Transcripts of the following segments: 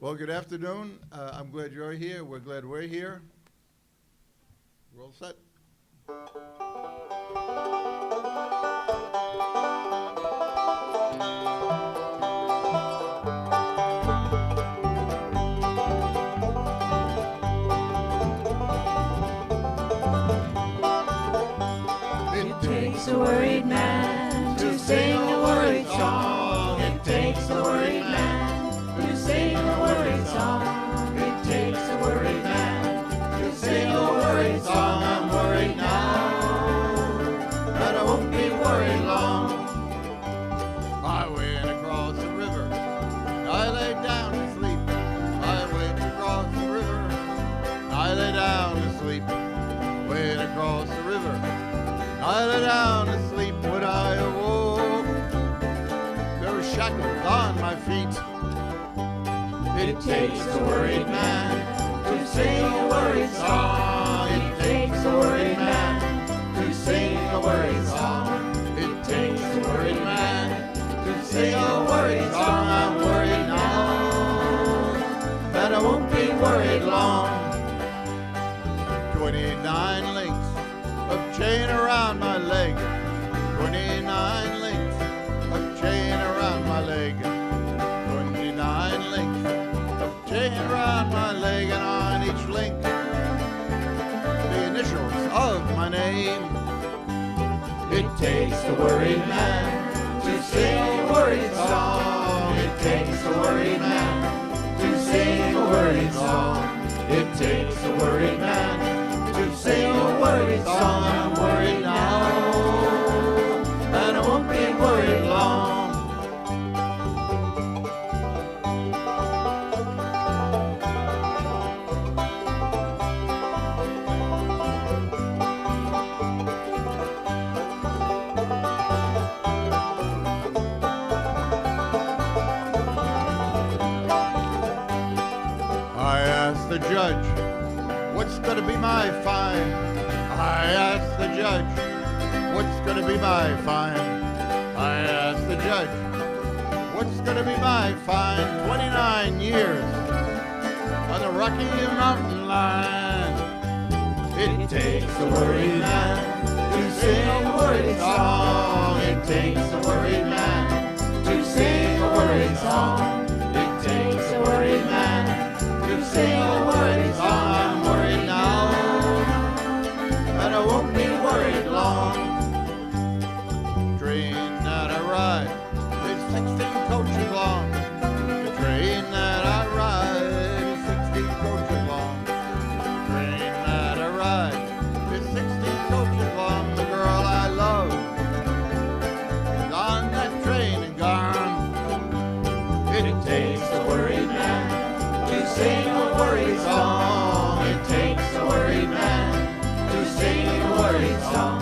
Well, good afternoon. I'm glad you're here. We're glad we're here. We're all set. It takes a worried man to sing a worried song. It takes a worried man to sing a worried song. It takes a worried man to sing a worried song. I'm worried now, but I won't be worried long. I went across the river. I lay down to sleep. I went across the river. I lay down to sleep. Went across the river. I lay down to sleep. When I awoke, there were shackles on my feet. It takes a worried man to sing a worried song. It takes a worried man to sing a worried song. It takes a worried man to sing a worried song. I'm worried now, but I won't be worried long. 29 links of chain around my leg. 29 links of chain around my leg. 29 links of chain around my leg, and on each link the initials of my name. It takes a worried man to sing a worried song. It takes a worried man to sing a worried song. It takes a worried man to sing a worried song. I'm worried now, and I won't be worried long. I asked the judge, what's gonna be my fine? I asked the judge, what's gonna be my fine? I asked the judge, what's gonna be my fine? 29 years on the Rocky Mountain line. It takes a worried man to sing a worried song. It takes a worried man to sing a worried song. It takes a worried man to sing a worried song. I'm worried now, and I won't be worried long. Train that I ride is 16 coaches long. The train that I ride is 16 coaches long. The train that I ride is 16 coaches long. The girl I love is on that train and gone. It takes a worried man to sing a worried song. It takes a worried man to sing a worried song.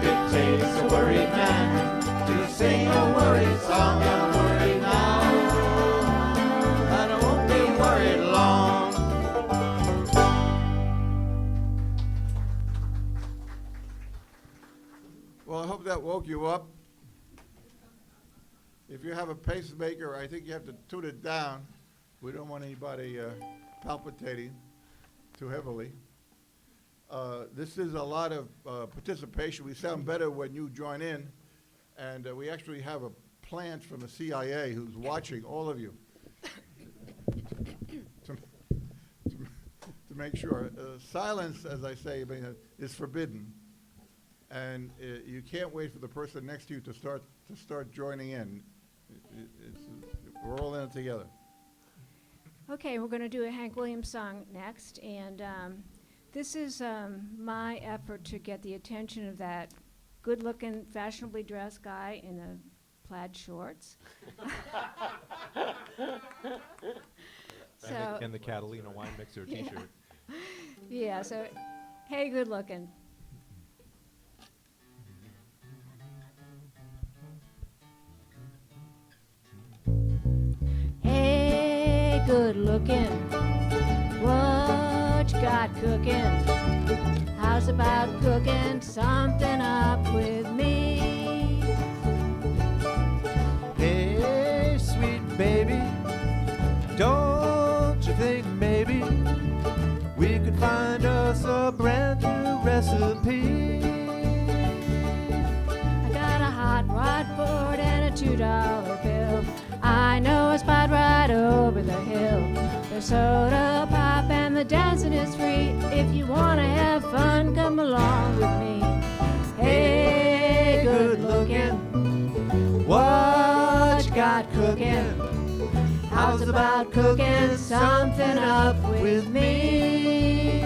It takes a worried man to sing a worried song. I'm worried now, and I won't be worried long. Well, I hope that woke you up. If you have a pacemaker, I think you have to tune it down. We don't want anybody palpitating too heavily. This is a lot of participation. We sound better when you join in. And we actually have a plant from the CIA who's watching all of you to make sure. Silence, as I say, is forbidden. And you can't wait for the person next to you to start joining in. We're all in it together. Okay, we're going to do a Hank Williams song next, and this is my effort to get the attention of that good-looking, fashionably dressed guy in the plaid shorts. And the Catalina wine mixer T-shirt. Yeah, so, hey, good-looking. Hey, good-looking, what you got cooking? How's about cooking something up with me? Hey, sweet baby, don't $2 bill. I know a spot right over the hill. There's soda pop and the dancing is free. If you wanna have fun, come along with me. Hey, good looking, what you got cooking? How's about cooking something up with me?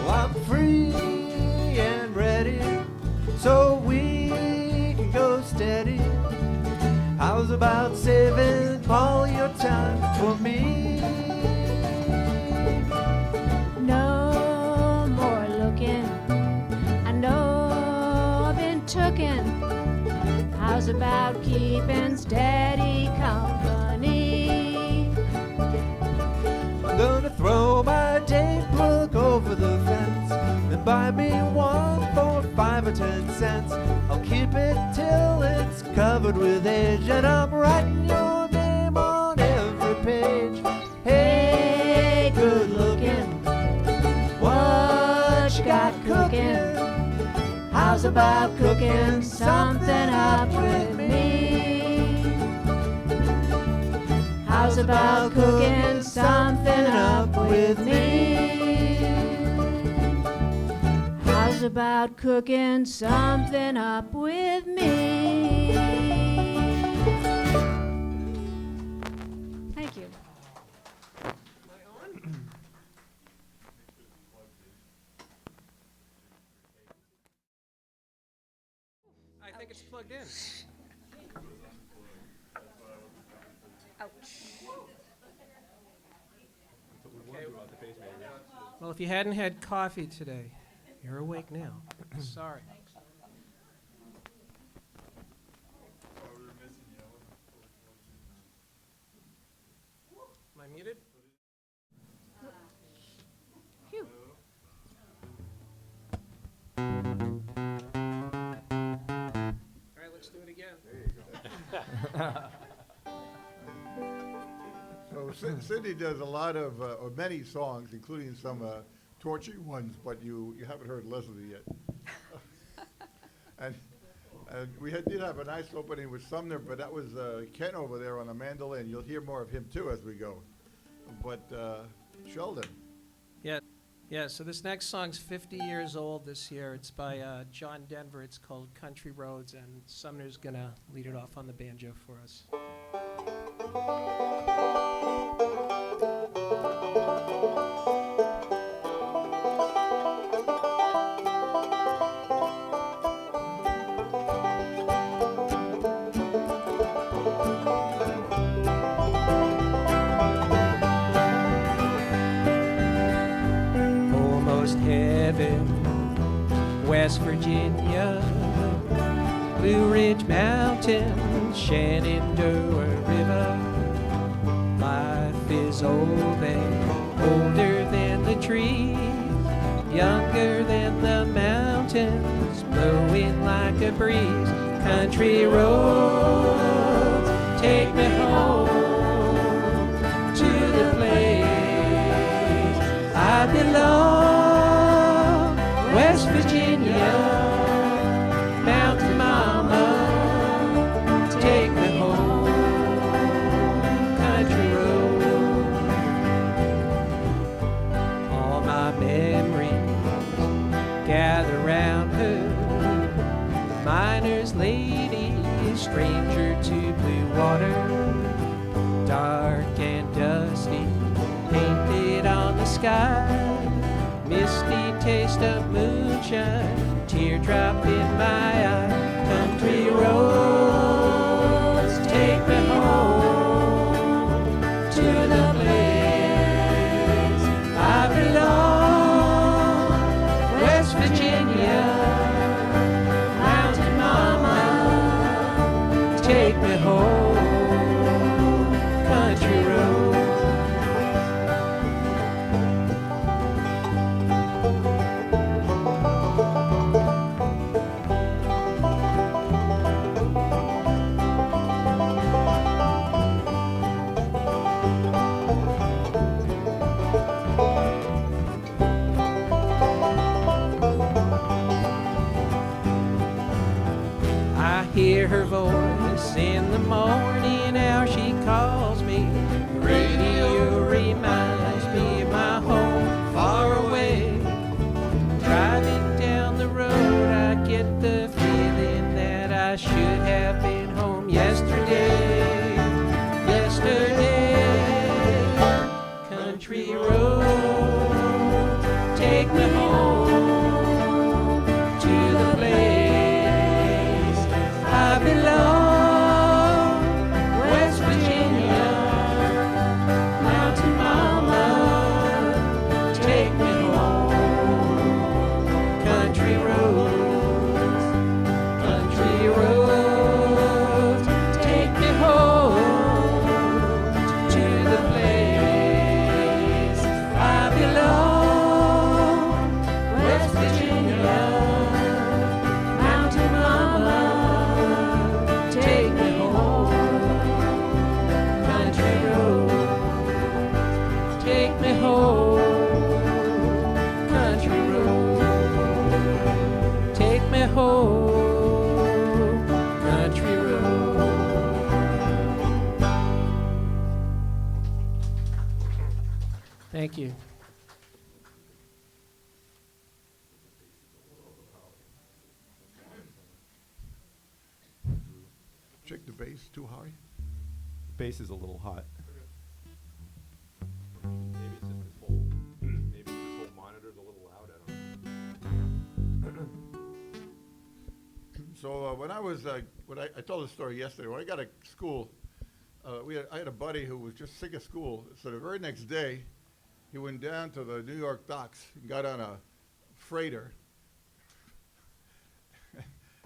I'm free and ready, so we can go steady. How's about saving all your time for me? No more looking, I know I've been tooken. How's about keeping steady company? I'm gonna throw my date book over the fence and buy me one for 5 or 10 cents. I'll keep it till it's covered with age, and I'm writing your name on every page. Hey, good looking, what you got cooking? How's about cooking something up with me? How's about cooking something up with me? How's about cooking something up with me? Thank you. I think it's plugged in. Well, if you hadn't had coffee today, you're awake now. Sorry. Am I muted? Phew. All right, let's do it again. So Cindy does a lot of, or many songs, including some torturing ones, but you haven't heard Leslie yet. and did have a nice opening with Sumner, but that was Ken over there on the mandolin. You'll hear more of him too as we go. But Sheldon. Yeah, so this next song's 50 years old this year. It's by John Denver. It's called Country Roads, and Sumner's going to lead it off on the banjo for us. Almost heaven, West Virginia, Blue Ridge Mountains, Shenandoah River. Life is old and older than the trees, younger than the mountains, blowing like a breeze. Country roads, take me home to the place I belong. West Virginia, Mountain Mama, take me home, country road. All my memories gather round her, miner's lady, stranger to blue water, dark and dusty, painted on the sky, misty taste of moonshine, teardrop in my eye. Country roads, take me home to the place I belong. West Virginia, Mountain Mama, take me home, country roads. hear her voice in the morning, how she calls me. Radio reminds me of my home far away. Driving down the road, I get the feeling that I should have been home yesterday. Country road, take me home to the place I belong. West Virginia, Mountain Mama, take me home. Country roads, take me home to the place I belong. West Virginia, Mountain Mama, take me home. Country roads, take me home. Country road, take me home. Country road. Thank you. Check the bass too high. Bass is a little hot. Maybe it's just this whole, maybe this whole monitor's a little loud. I don't know. So when I was, I told the story yesterday. When I got to school, I had a buddy who was just sick of school. So the very next day, he went down to the New York docks and got on a freighter.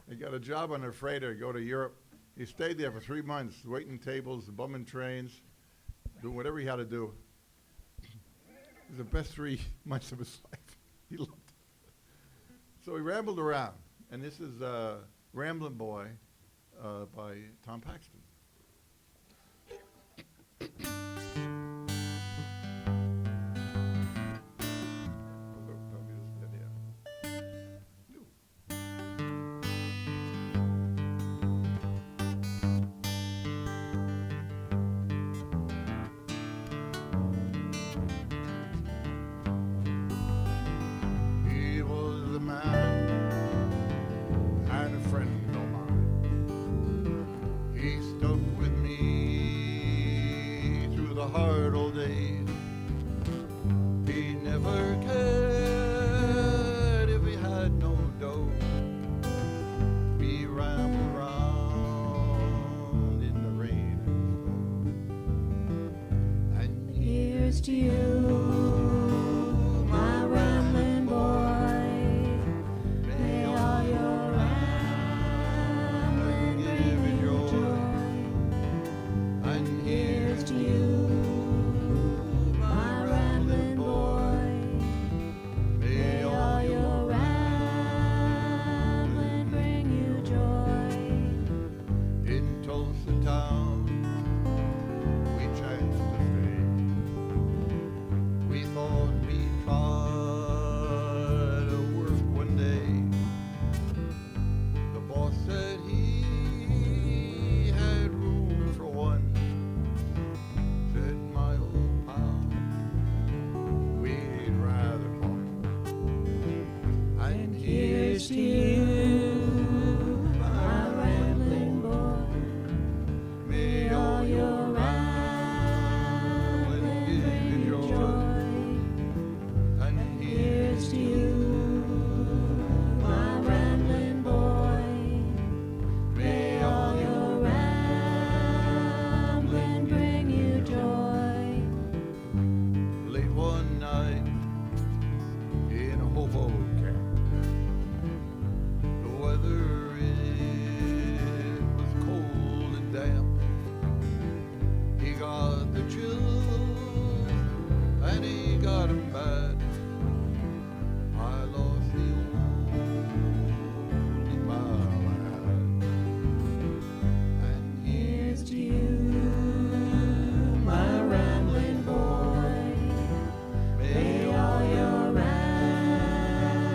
He got a job on a freighter to go to Europe. He stayed there for 3 months, waiting tables, bumming trains, doing whatever he had to do. It was the best 3 months of his life. He loved it. So he rambled around, and this is Ramblin' Boy by Tom Paxton. He was a man and a friend of mine. He stuck with me through the hard old days. He never cared if he had no dough. We rambled around in the rain and snow. And Here's to you, my rambling boy. May all your rambling give you joy. And Here's to you, my rambling boy. May all your rambling bring you joy. in Tulsa town, we chanced to stay. We thought we'd try to work one day. The boss said he had room for one. Said my old pal, we'd rather talk. And Here's to you, my rambling boy. may All your rambling bring you joy. And Here's to you, my rambling boy. May all your rambling bring you joy. late one night in a hobo camp. The weather it was cold and damp. He got the chills and he got 'em bad. I lost the only mile I had. And Here's to you, my rambling boy. May all your rambling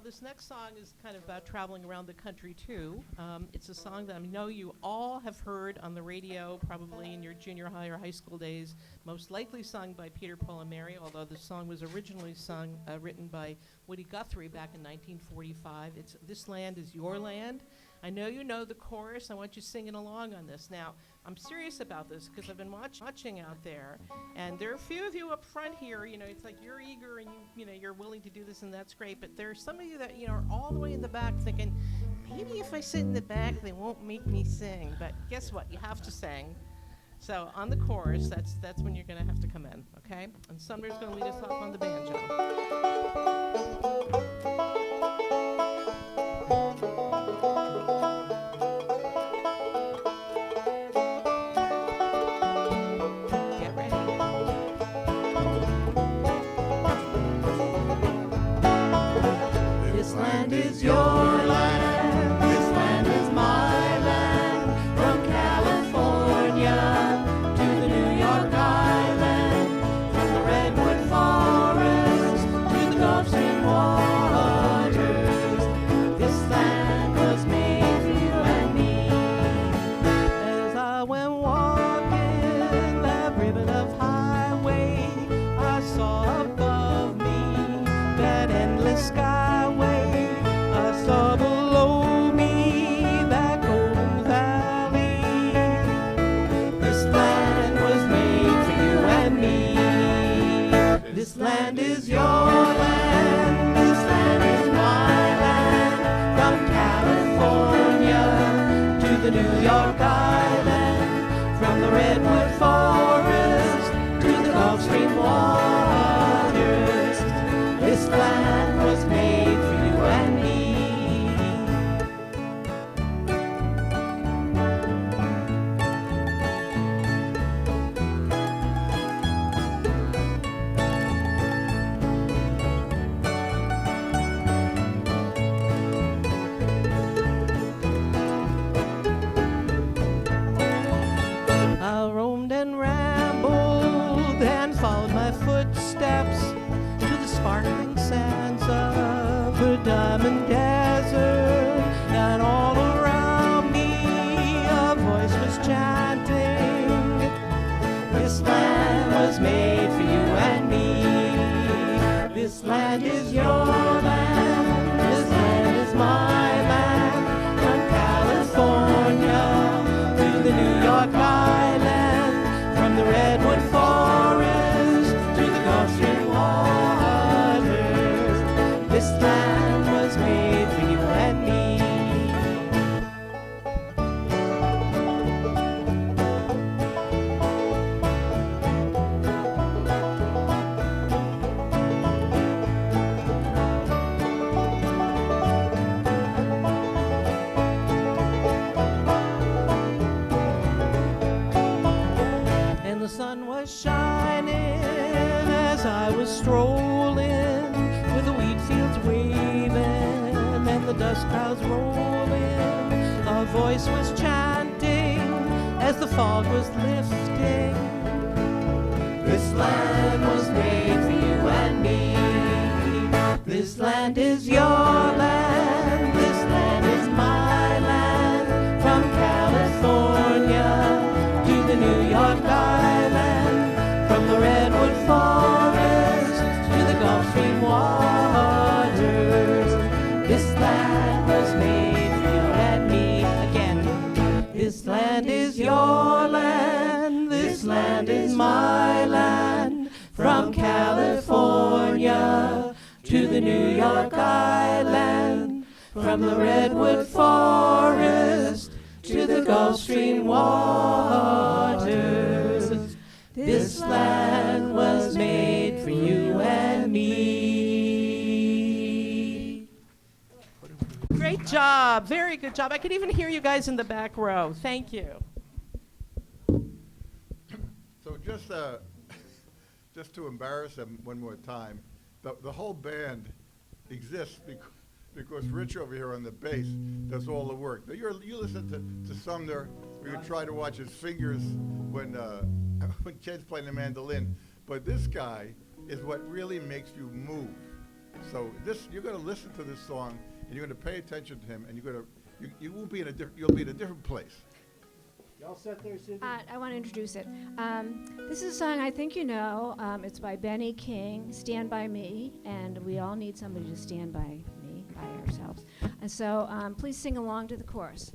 this next song is kind of about traveling around the country, too. It's a song that I know you all have heard on the radio, probably in your junior high or high school days, most likely sung by Peter, Paul, and Mary, although the song was originally written by Woody Guthrie back in 1945. It's This Land Is Your Land. I know you know the chorus. I want you singing along on this. Now, I'm serious about this because I've been watching out there, and there are a few of you up front here. You know, it's like you're eager and you're willing to do this, and that's great. But there are some of you that are all the way in the back thinking, maybe if I sit in the back, they won't make me sing. But guess what? You have to sing. So on the chorus, that's when you're going to have to come in, okay? And Sumner's going to lead us off on the banjo. This land is your land, this land is my land, from California to the New York Island, from the Redwood Forest to the Gulf Stream waters. This land was made for you and me. As I went walking that ribbon of highway, I saw above me that endless skyway. I saw below me that golden valley. This land was made for you and me. This land is your land. This land is my land. From California to the New York Island, from the Redwood Forest to the Gulf Stream waters. This land was made for you and me. I roamed and rambled and followed my footsteps to the sparkling sands of the diamond desert, and all around me a voice was chanting, this land was made for you and me. This land is your land, this land is my land, from California to the New York Island, from the Redwood Forest to the Gulf Stream waters. This land was made for you and me. And the sun was shining as I was strolling, with the wheat fields waving and the dust clouds rolling. A voice was chanting as the fog was lifting, this land was made for you and me. This land is your land, this land is my land, from California to the New York Island, from the Redwood Forest to the Gulf Stream waters. This land was made for you and me. Again, this land is your land, this land is my land, from California to the New York Island, from the Redwood Forest to the Gulf Stream waters. This land was made for you and me. Great job, very good job. I could even hear you guys in the back row. Thank you. So just to embarrass them one more time, the whole band exists because Rich over here on the bass does all the work. Now you listen to Sumner. We would try to watch his fingers when Kid's playing the mandolin. But this guy is what really makes you move. So this, you're going to listen to this song, and you're going to pay attention to him, and you won't be in a you'll be in a different place. Y'all set there, Susan? I want to introduce it. This is a song I think you know. It's by Benny King, Stand By Me, and we all need somebody to stand by me, by ourselves. And so please sing along to the chorus.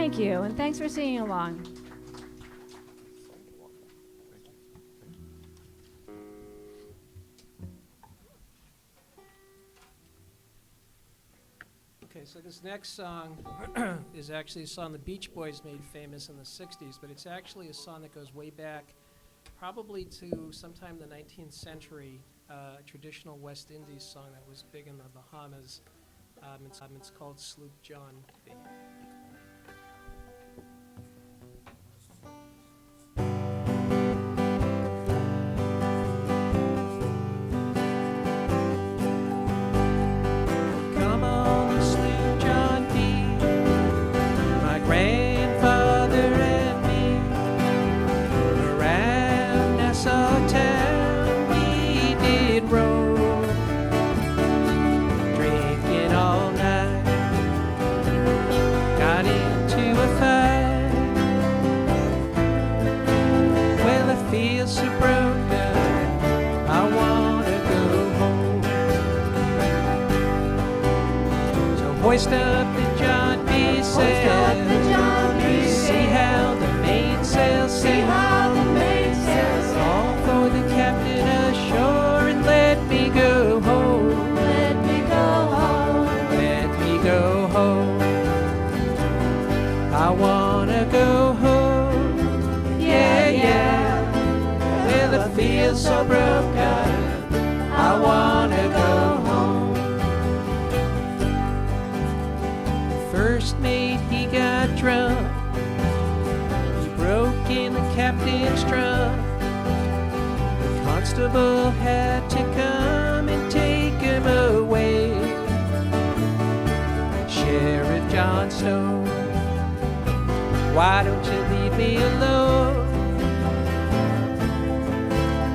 Thank you, and thanks for singing along. Okay, so this next song is actually a song the Beach Boys made famous in the 60s, but it's actually a song that goes way back, probably to sometime in the 19th century, traditional West Indies song that was big in the Bahamas. It's called Sloop John B. Come on the Sloop John B, my grandfather and me, around Nassau town we did roll, drinking all night, got into a fight. Well, I feel so broke up, I wanna go home. So hoist up the John B. sail, see how the mainsail sails, all for the captain ashore, and let me go home. Let me go home. I wanna go home. Yeah, yeah. Well, I feel so broke up, I wanna go home. First mate, he got drunk, he broke in the captain's trunk. The constable had to come and take him away. Sheriff John Snow, why don't you leave me alone?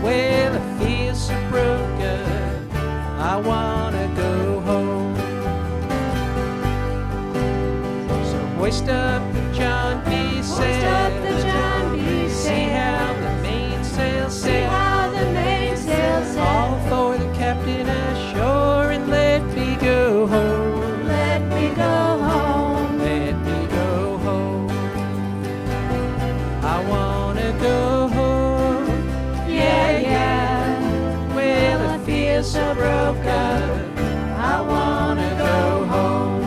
Well, I feel so broken, I wanna go home. So hoist up the John B. sail, see how the mainsail sails, all for the captain ashore, and let me go home. Let me go home. I wanna go home. Yeah, yeah. Well, I feel so broken, I wanna go home.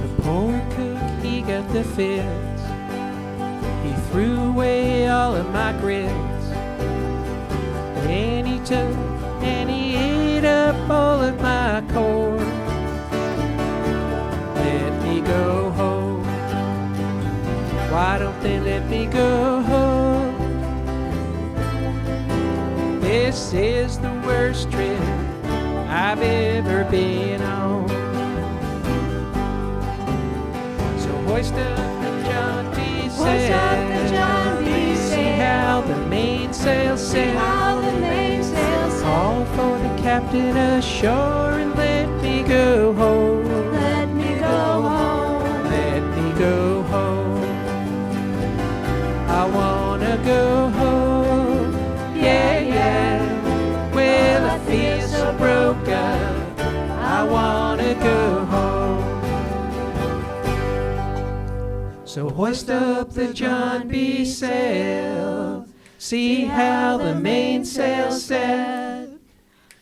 The poor cook, he got the fits, he threw away all of my grits, and he took and he ate up all of my corn. Let me go home. Why don't they let me go home? This is the worst trip I've ever been on. So hoist up the John B. sail, see how the mainsail sails, all for the captain ashore, and let me go home. Let me go home. I wanna go home. Yeah, yeah. Well, I feel so broken, I wanna go home. So hoist up the John B. sail, see how the mainsail set,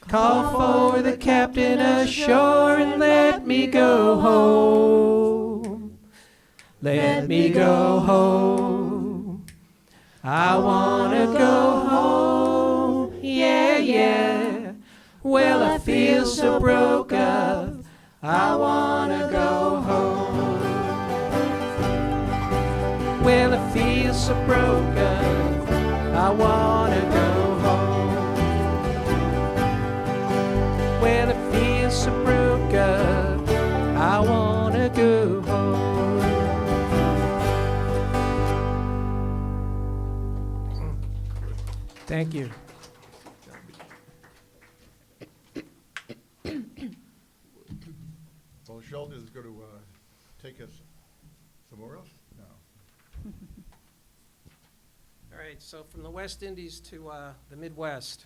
call for the captain ashore, and let me go home. Let me go home. I wanna go home. Yeah, yeah. Well, I feel so broke up, I wanna go home. Well, I feel so broken, I wanna go home. Well, I feel so broken, I wanna go home. Thank you. Well, Sheldon is going to take us somewhere else now. All right, so from the West Indies to the Midwest.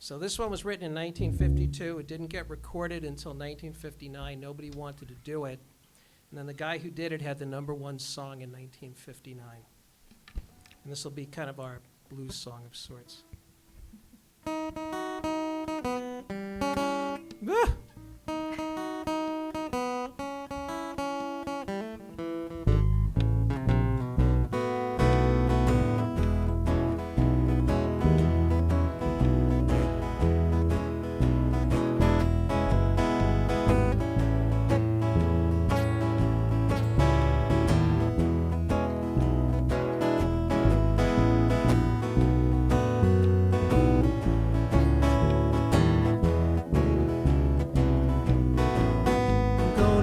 So this one was written in 1952. It didn't get recorded until 1959. Nobody wanted to do it. And then the guy who did it had the #1 song in 1959. And this will be kind of our blues song of sorts. Ah!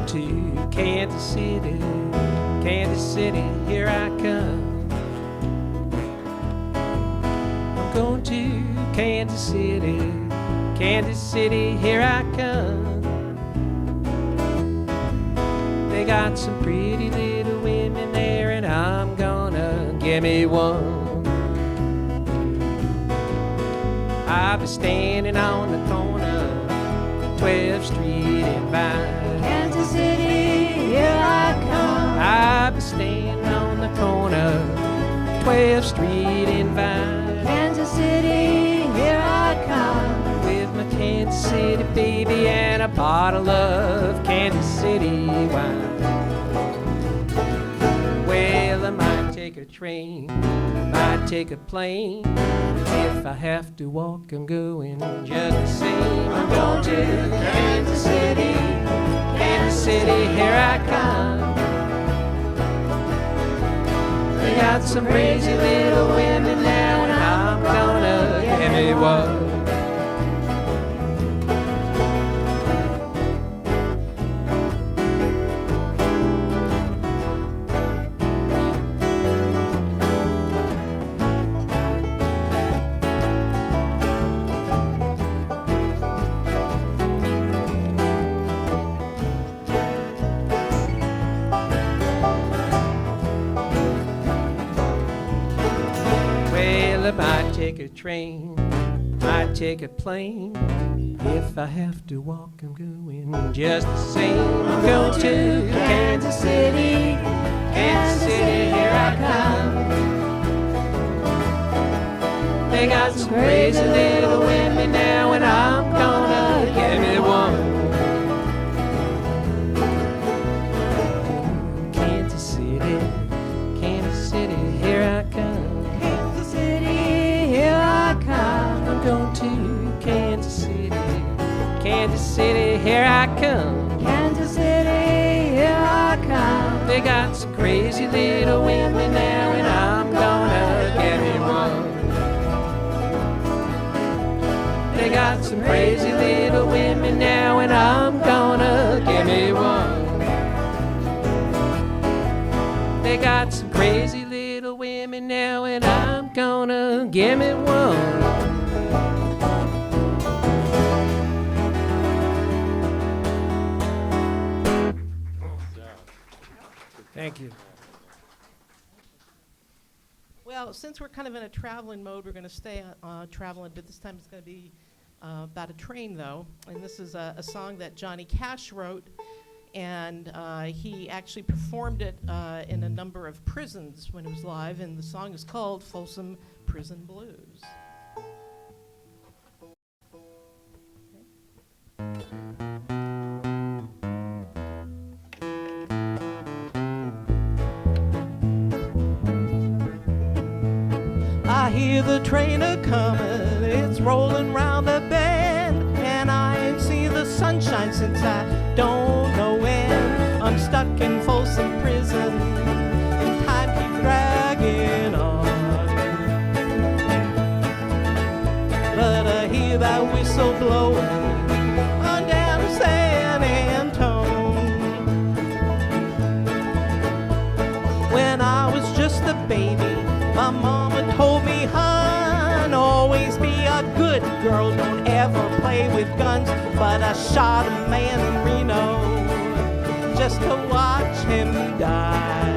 To Kansas City, here I come. I'm going to Kansas City, here I come. They got some pretty little women there, and I'm gonna give me one. I'll be standing on the corner, 12th Street and Vine. Kansas City, here I come. I'll be standing on the corner, 12th Street and Vine. Kansas City, here I come. With my Kansas City baby and a bottle of Kansas City wine. Well, I might take a train, might take a plane. If I have to walk, I'm going just the same. I'm going to Kansas City, here I come. They got some crazy little women now, and I'm gonna give me one. I might take a train, might take a plane. If I have to walk, I'm going just the same. I'm going to Kansas City, here I come. They got some crazy little women now, and I'm gonna give me one. Kansas City, here I come. I'm going to Kansas City, here I come. Kansas City, here I come. They got some crazy little women now, and I'm gonna get me one. They got some crazy little women now, and I'm gonna get me one. They got some crazy little women now, and I'm gonna get me one. Thank you. Well, since we're kind of in a traveling mode, we're going to stay traveling, but this time it's going to be about a train, though. And this is a song that Johnny Cash wrote, and he actually performed it in a number of prisons when it was live, and the song is called Folsom Prison Blues. I hear the train a-comin', it's rollin' round the bend, and I ain't seen the sunshine since I don't know when. I'm stuck in Folsom Prison, and time keeps dragging on. But I hear that whistle blowin' on down to San Antone. girl, don't ever play with guns. But I shot a man in Reno just to watch him die.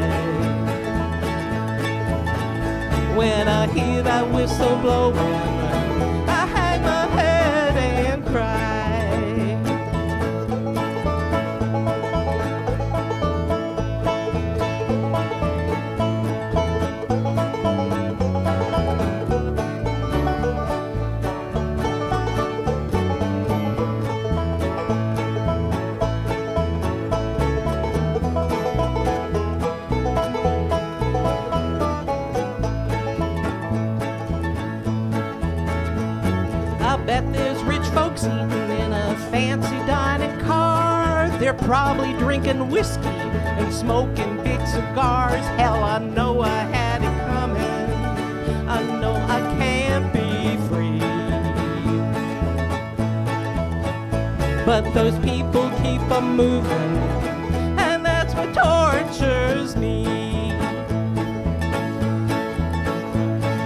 When I hear that whistle blowing, I hang my head and cry. Bet there's rich folks eating in a fancy dining car. They're probably drinking whiskey and smoking big cigars. Hell, I know I had it coming. I know I can't be free. But those people keep a moving, and that's what tortures me.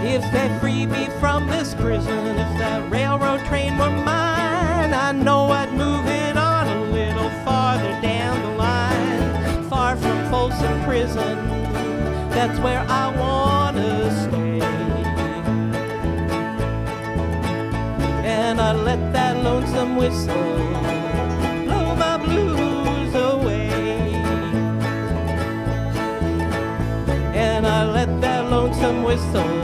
If they free me from this prison, if that railroad train were mine, I know I'd move it on a little farther down the line. Far from Folsom Prison, that's where I wanna stay. And I let that lonesome whistle blow my blues away. And I let that lonesome whistle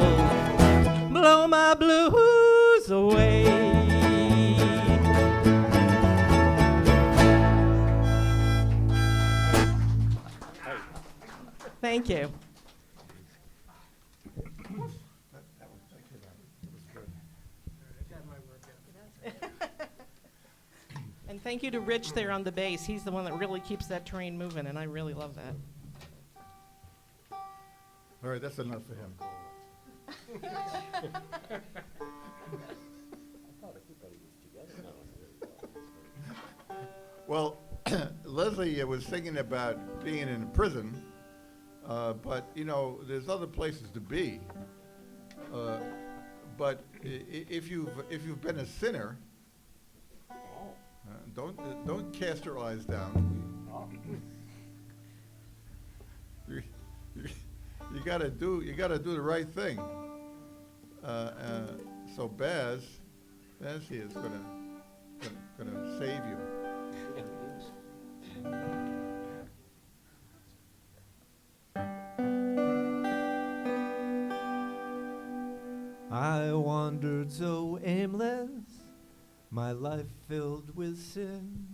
blow my blues away. Thank you. And thank you to Rich there on the bass. He's the one that really keeps that train moving, and I really love that. All right, that's enough for him. Well, Leslie was thinking about being in prison, but you know, there's other places to be. But if you've been a sinner, don't cast your eyes down. You gotta do the right thing. So Baz here is gonna save you. I wandered so aimless, my life filled with sin.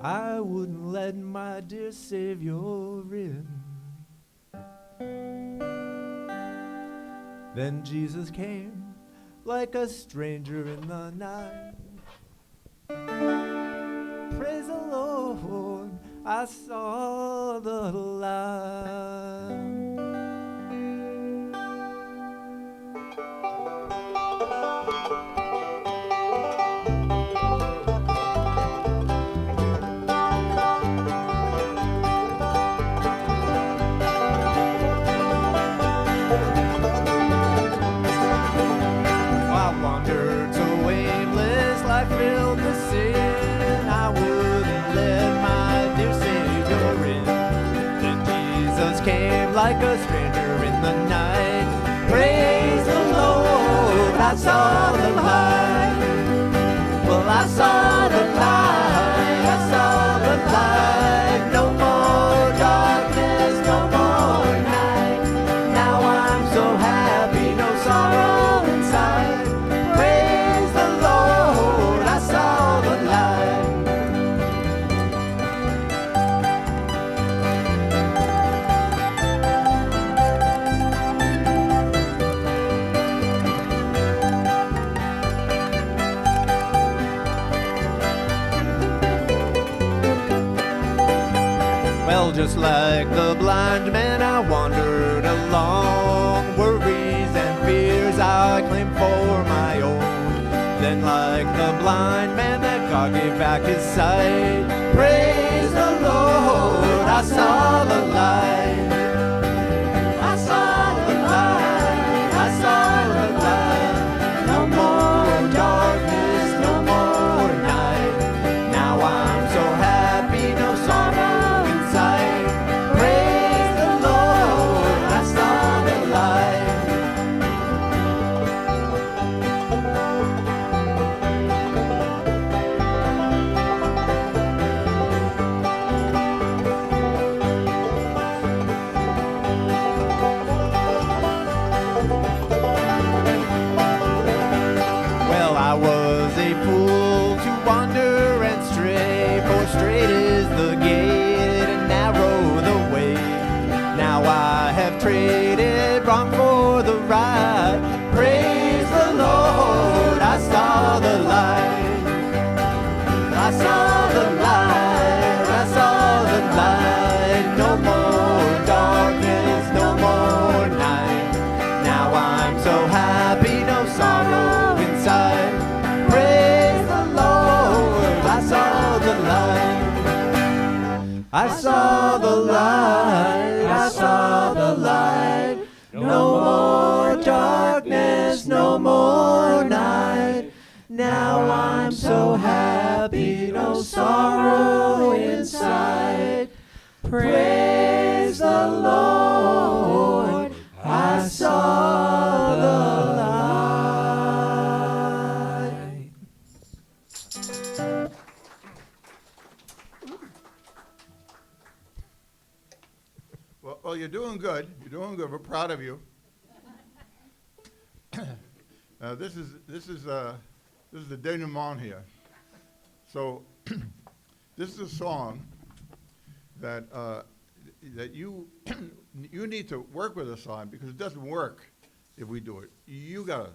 I wouldn't let my dear Savior in. Then Jesus came like a stranger in the night. Praise the Lord, I saw the light. Like a stranger in the night. Praise the Lord, I saw the light. Well, I saw the light, I saw the light. No more darkness, no more night. Now I'm so happy, no sorrow inside. Praise the Lord, I saw the light. Well, just like the blind man, I wandered along. Worries and fears I claimed for my own. Then like the blind man, that God gave back his sight. Praise the Lord, I saw the light. I saw the light, I saw the light. traded wrong for the right. Praise the Lord, I saw the light. I saw the light, I saw the light. No more darkness, no more night. Now I'm so happy, no sorrow inside. Praise the Lord, I saw the light. I saw the light, I saw the light. No more darkness, no more night. Now I'm so happy, no sorrow inside. Praise the Lord, I saw the light. Well, you're doing good. You're doing good. We're proud of you. This is the denouement here. So this is a song that that you you need to work with us on, because it doesn't work if we do it. You gotta,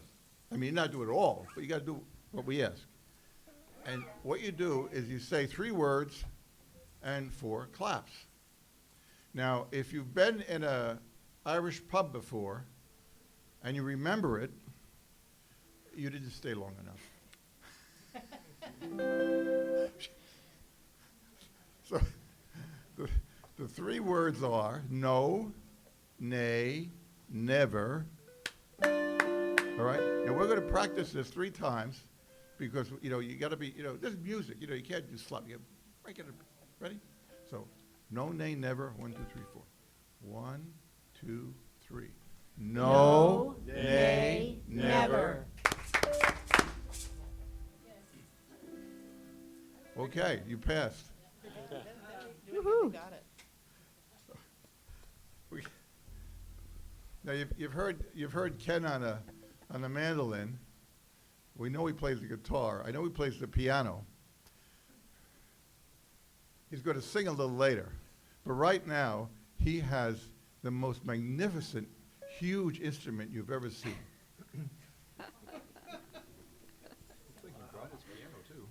I mean, not do it all, but you gotta do what we ask. And what you do is you say 3 words and 4 claps. Now, if you've been in a Irish pub before and you remember it, you didn't stay long enough. So the 3 words are no, nay, never. All right? And we're going to practice this 3 times because, you know, you got to be, you know, this is music. You know, you can't do slap. You got to break it. Ready? So, no, nay, never. 1, 2, 3, 4. 1, 2, 3. No, nay, never. Okay, you passed. Woohoo! Got it. Now you've heard Ken on the mandolin. We know he plays the guitar. I know he plays the piano. He's going to sing a little later, but right now he has the most magnificent, huge instrument you've ever seen. Looks like he brought his piano too.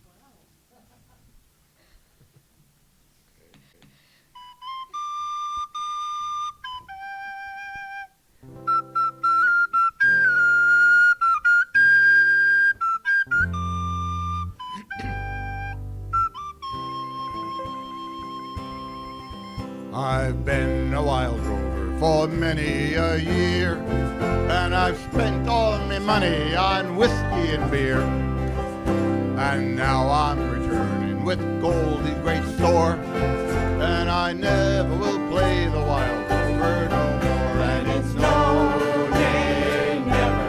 I've been a wild rover for many a year, and I've spent all my money on whiskey and beer. And now I'm returning with gold in great store, and I never will play the wild rover no more. And it's no, nay, never.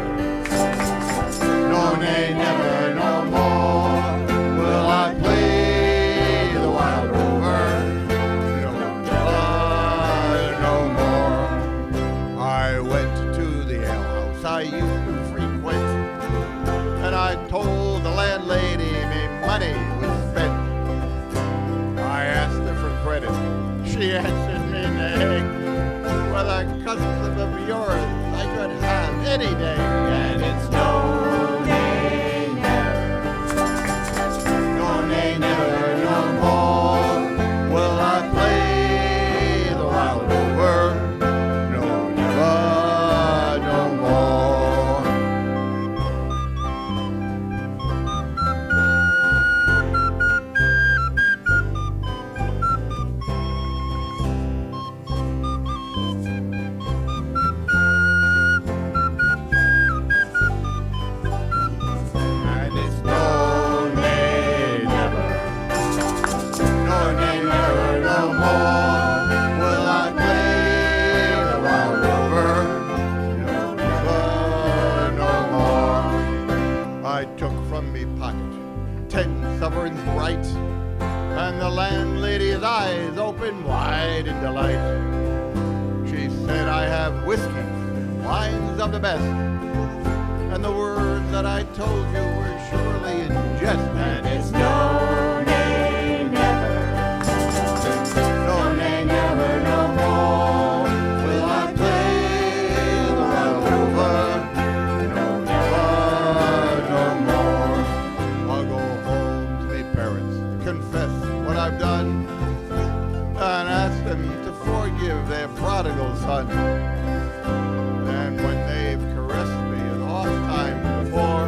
No, nay, never, no more will I play the wild rover. No, never, no more. I went to the alehouse I used to frequent, and I told the landlady my money was spent. I asked her for credit. She answered me nay. Well, a custom of yours I could have any day. And it's no, nay, never. No, nay, never, no more will I play the wild rover. No, never, no more. And it's no, nay, never. No, nay, never, no more will I play the wild rover. No, never, no more. I took from me pocket 10 sovereigns bright, and the landlady's eyes opened wide in delight. She said, I have whiskeys and wines of the best, and the words that I told you were surely in jest. And it's no, nay, never. No, nay, never, no more will I play what I've done and ask them to forgive their prodigal son. And when they've caressed me an oft time before,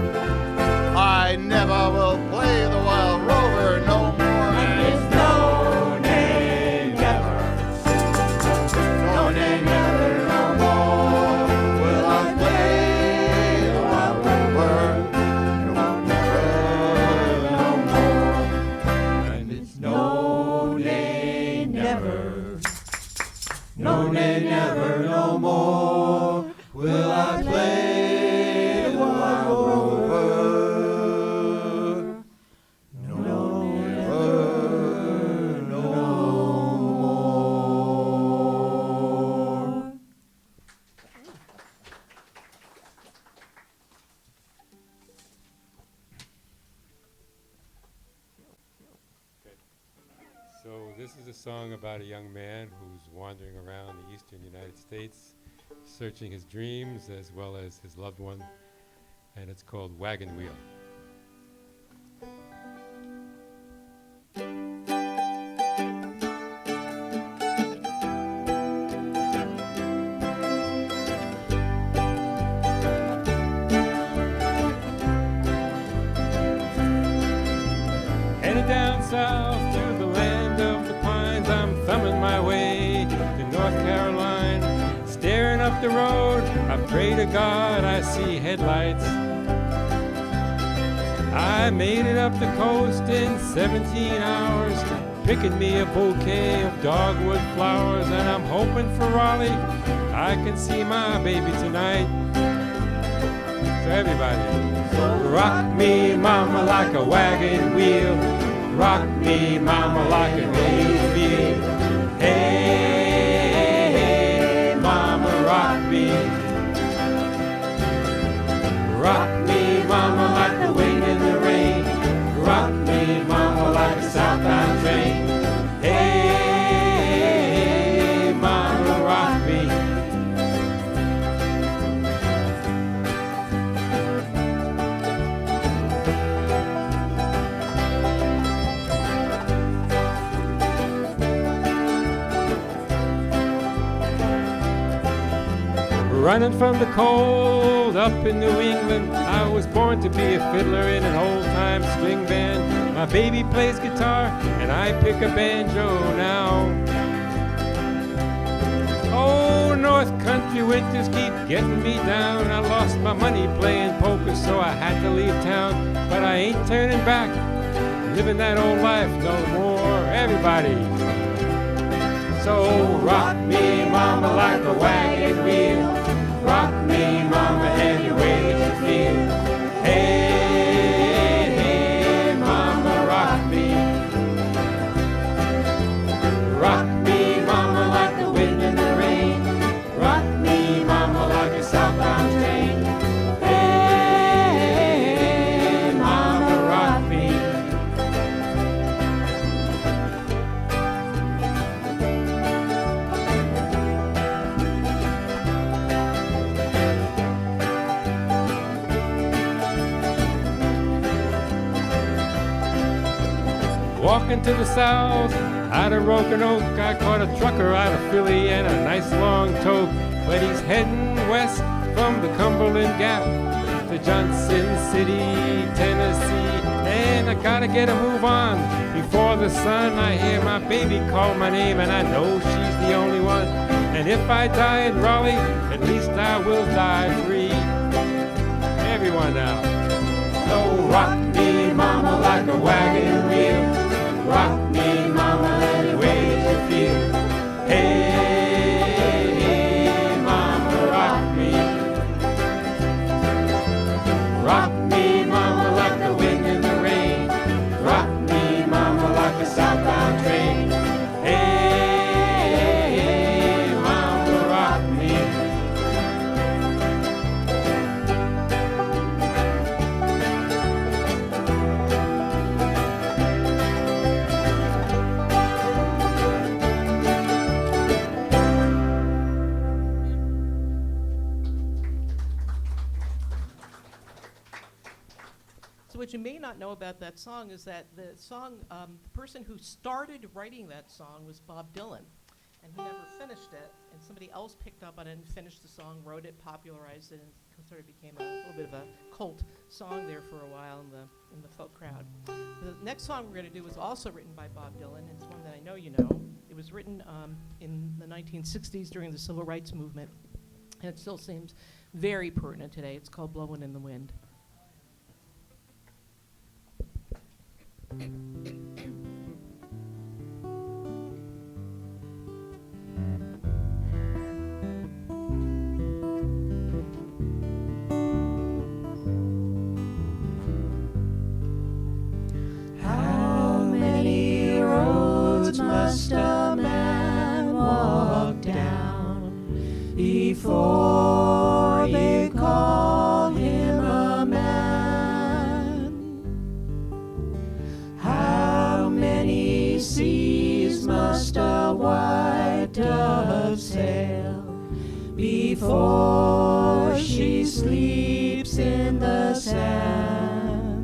I never will play the wild rover no more. And it's no nay, never. No nay, never, no more. Will I play the wild rover? No, never, no more. And it's no nay, never. No nay, never, no more. Will I play the wild rover? No, never, no more. So this is a song about a young man who's wandering around the eastern United States, searching his dreams as well as his loved one, and it's called Wagon Wheel. Headed down south to the land of the pines, I'm thumbing my way to North Carolina. Staring up the road, I pray to God I see headlights. I made it up the coast in 17 hours, picking me a bouquet of dogwood flowers, and I'm hoping for Raleigh I can see my baby tonight. So everybody, rock me mama like a wagon wheel, rock me mama like a hayfield. Hey, mama, rock me. Rock me mama like the wind in the rain, rock me mama like a southbound train. Hey, mama, rock me. Running from the cold up in New England, I was born to be a fiddler in an old-time string band. My baby plays guitar and I pick a banjo now. Oh, North Country winters keep getting me down. I lost my money playing poker, so I had to leave town. But I ain't turning back, living that old life no more. Everybody. So rock me mama like a wagon wheel, rock me mama any way that you feel. Hey, hey, mama, rock me. Rock me mama like the wind in the rain, rock me mama like a southbound train. Hey, mama, rock me. Walking to the south, out of Roanoke, I caught a trucker out of Philly and a nice long tote. But he's heading west from the Cumberland Gap to Johnson City, Tennessee. And I gotta get a move on before the sun. I hear my baby call my name and I know she's the only one. And if I die in Raleigh, at least I will die free. Everyone now. So rock me mama like a wagon wheel, rock me mama any way that you feel. Hey, mama, rock me. Rock me mama like the wind in the rain, rock me mama like a southbound train. Hey, mama, rock me. you may not know about that song is that the song, the person who started writing that song was Bob Dylan, and he never finished it, and somebody else picked up on it and finished the song, wrote it, popularized it, and sort of became a little bit of a cult song there for a while in the folk crowd. The next song we're going to do was also written by Bob Dylan. It's one that I know you know. It was written in the 1960s during the Civil Rights Movement, and it still seems very pertinent today. It's called Blowin' in the Wind. How many roads must a man walk down before they call him a man? How many seas must a white dove sail before she sleeps in the sand?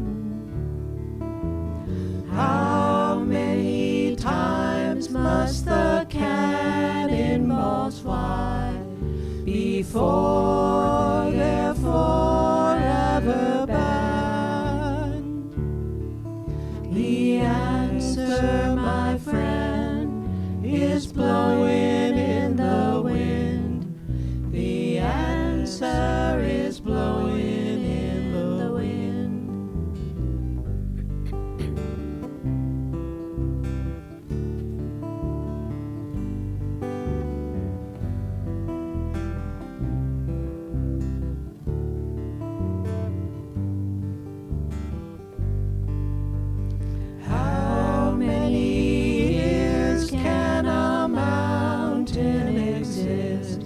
How many times must the cannonballs fly before they're forever banned? The answer, my friend, is blowing in the wind. The answer is blowing in the wind. How many years can a mountain exist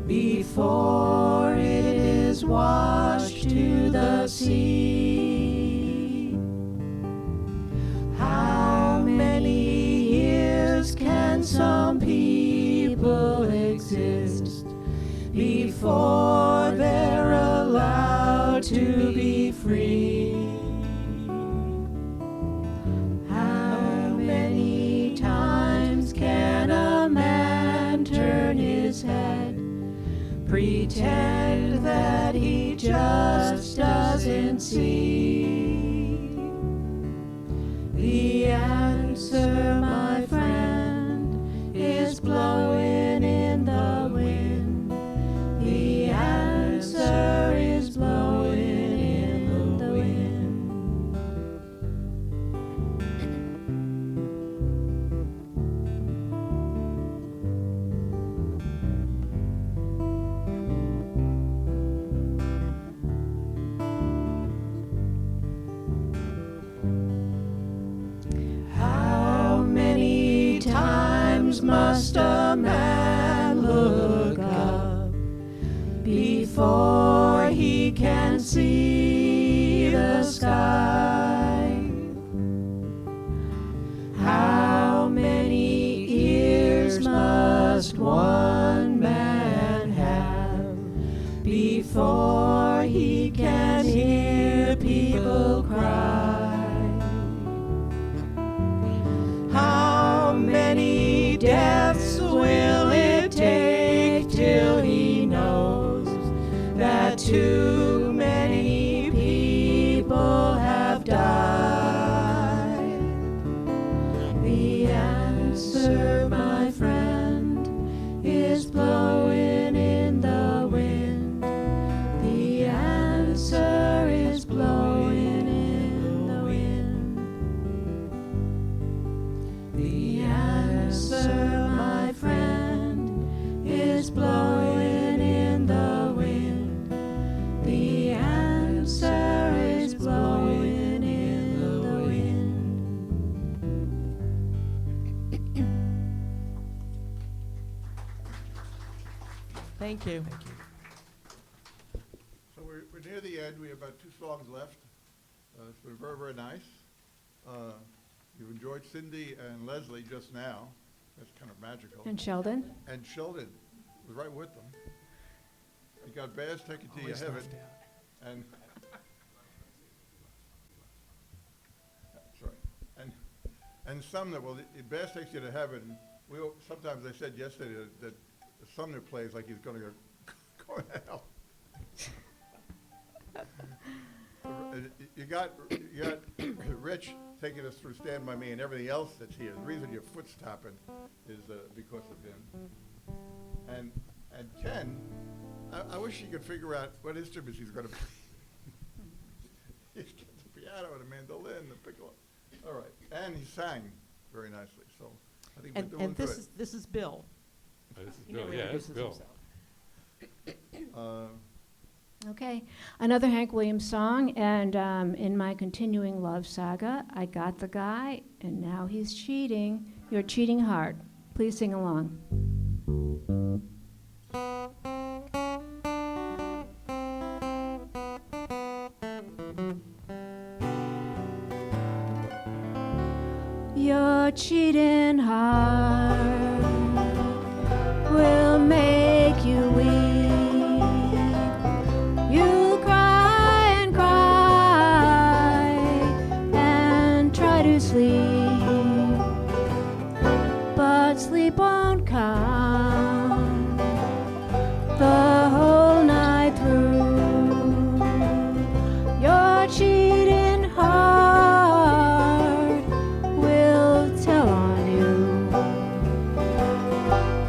before it is washed to the sea? How many years can some people exist before they're allowed to be free? How many times can a man turn his head, pretend that he just doesn't see? The answer, my friend, is blowing in the wind. The answer is blowing in the wind. How many times must a man look up before he can see the sky? How many ears must one man have before he can hear people cry? How many deaths will it take till he knows that too many people have died? The answer, my friend, is blowing in the wind. The answer is blowing in the wind. The answer, my friend, is blowing in the wind. The answer is blowing in the wind. Thank you. So we're near the end. We have about 2 songs left. It's been very, very nice. You've enjoyed Cindy and Leslie just now. That's kind of magical. And Sheldon? And Sheldon was right with them. You got Bass, Take It to Your Heaven. And And Sumner, well, the bass takes you to heaven. Sometimes I said yesterday that Sumner plays like he's going to go to hell. You got Rich taking us through Stand By Me and everything else that's here. The reason your foot's tapping is because of him. And Ken, I wish he could figure out what instruments he's going to play. He's got the piano, the mandolin, the piccolo. All right, and he sang very nicely. So I think we're doing And good. this is Bill. This is He Bill. never Yeah, that's introduces Bill. himself. Okay, another Hank Williams song, and in my continuing love saga, I got the guy, and now he's cheating. Your cheating heart. Please sing along. Your cheating heart will make you weep. You cry and cry and try to sleep, but sleep won't come the whole night through. Your cheating heart will tell on you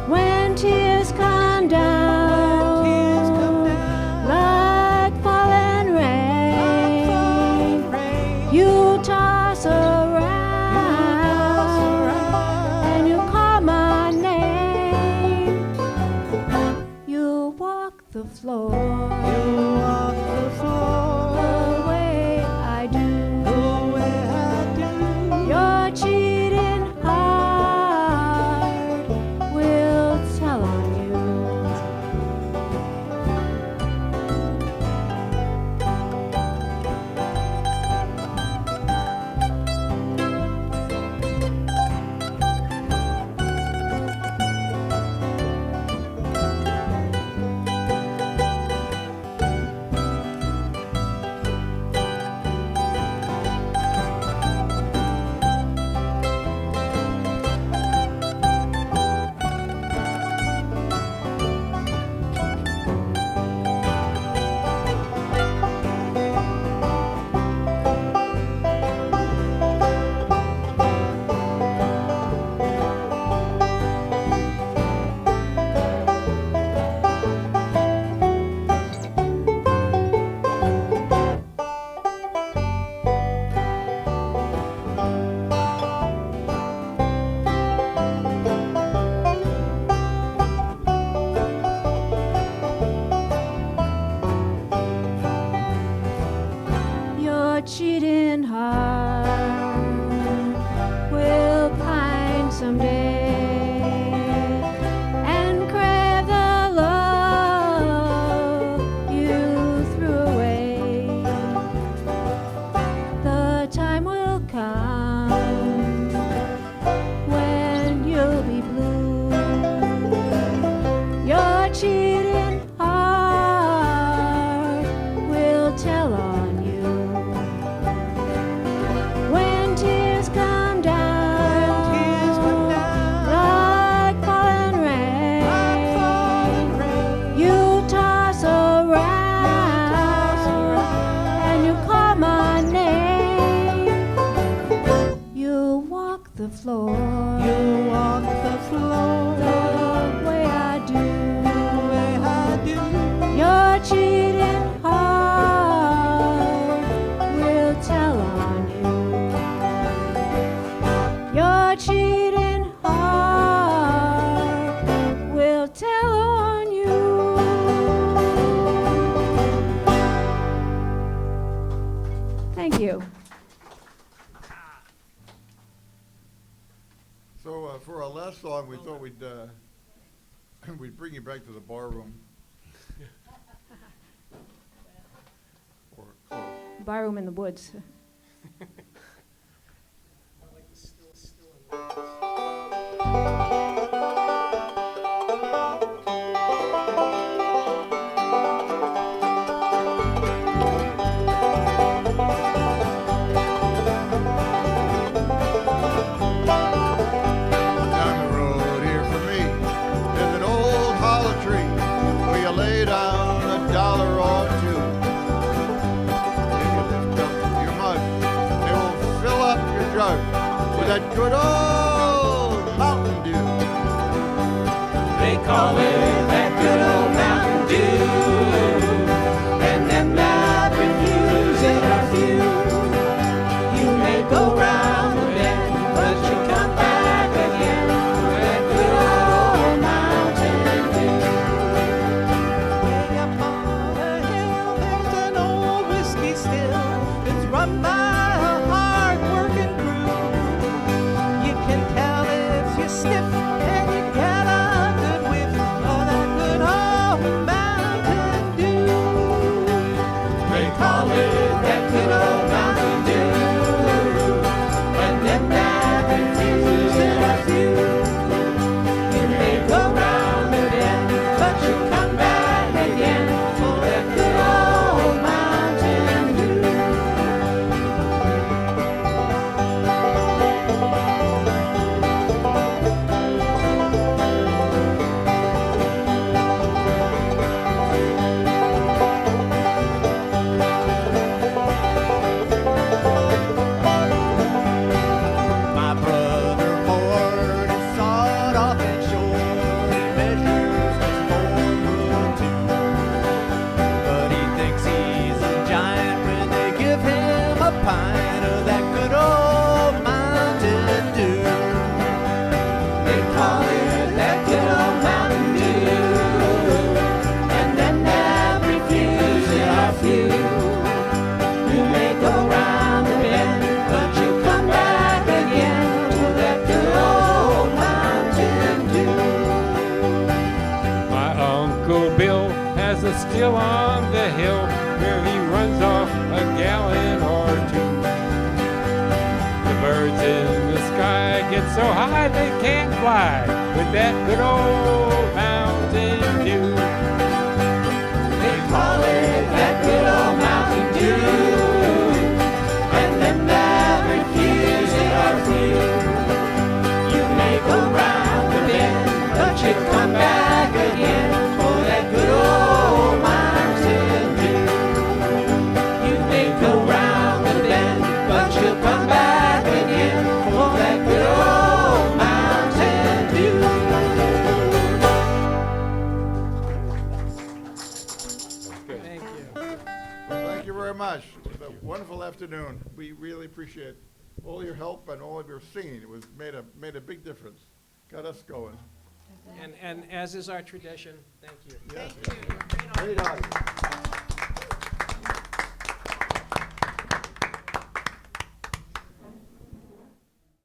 when tears come down. Like falling rain, you toss around and you call my name. You walk the floor the way I do. Your cheating heart will tell on you. Your cheating heart will pine someday and crave the love you threw away. The time will come when you'll be blue. Your cheating heart will tell on you when tears come down, like falling rain. You toss around and you call my name. You walk the floor the way I do. Your cheating heart will tell on you. Your cheating heart will tell on you. Thank you. So for our last song, we thought we'd we'd bring you back to the bar room. Or close. Barroom in the woods. good old Mountain Dew. They call it that good old Mountain Dew, and them that refuse it are few. You may go round the bend, but you come back again for that good old Mountain Dew. Way up on a hill, there's an old whiskey still. It's run by a hard-working crew. You can tell if you sniff and you get a good whiff of that good old Mountain Dew. They call it that good old Mountain Dew, and them that refuse it are few. You may go round the bend, but you come back again for that good old Mountain Dew. My brother Ford is sawed off and short. He measures just 4'2", but he thinks he's a giant when they give him a pint of that good old Mountain Dew. They call it that good old Mountain Dew, and them that refuse it are few. You may go round the bend, but you come back again for that good old Mountain Dew. My Uncle Bill has a still on the hill where he runs off a gallon or two. The birds in the sky get so high they can't fly with that good old Mountain Dew. They call it that good old Mountain Dew, and them that refuse it are few. You may go round the bend, but you come back again for that good old Mountain Dew. You may go round the bend, but you come back again for that good old Mountain Dew. Thank you. Thank you very much. It was a wonderful afternoon. We really appreciate all your help and all of your singing. It was made a big difference. Got us going. And as is our tradition, thank you. Yes. Thank you. Great audience.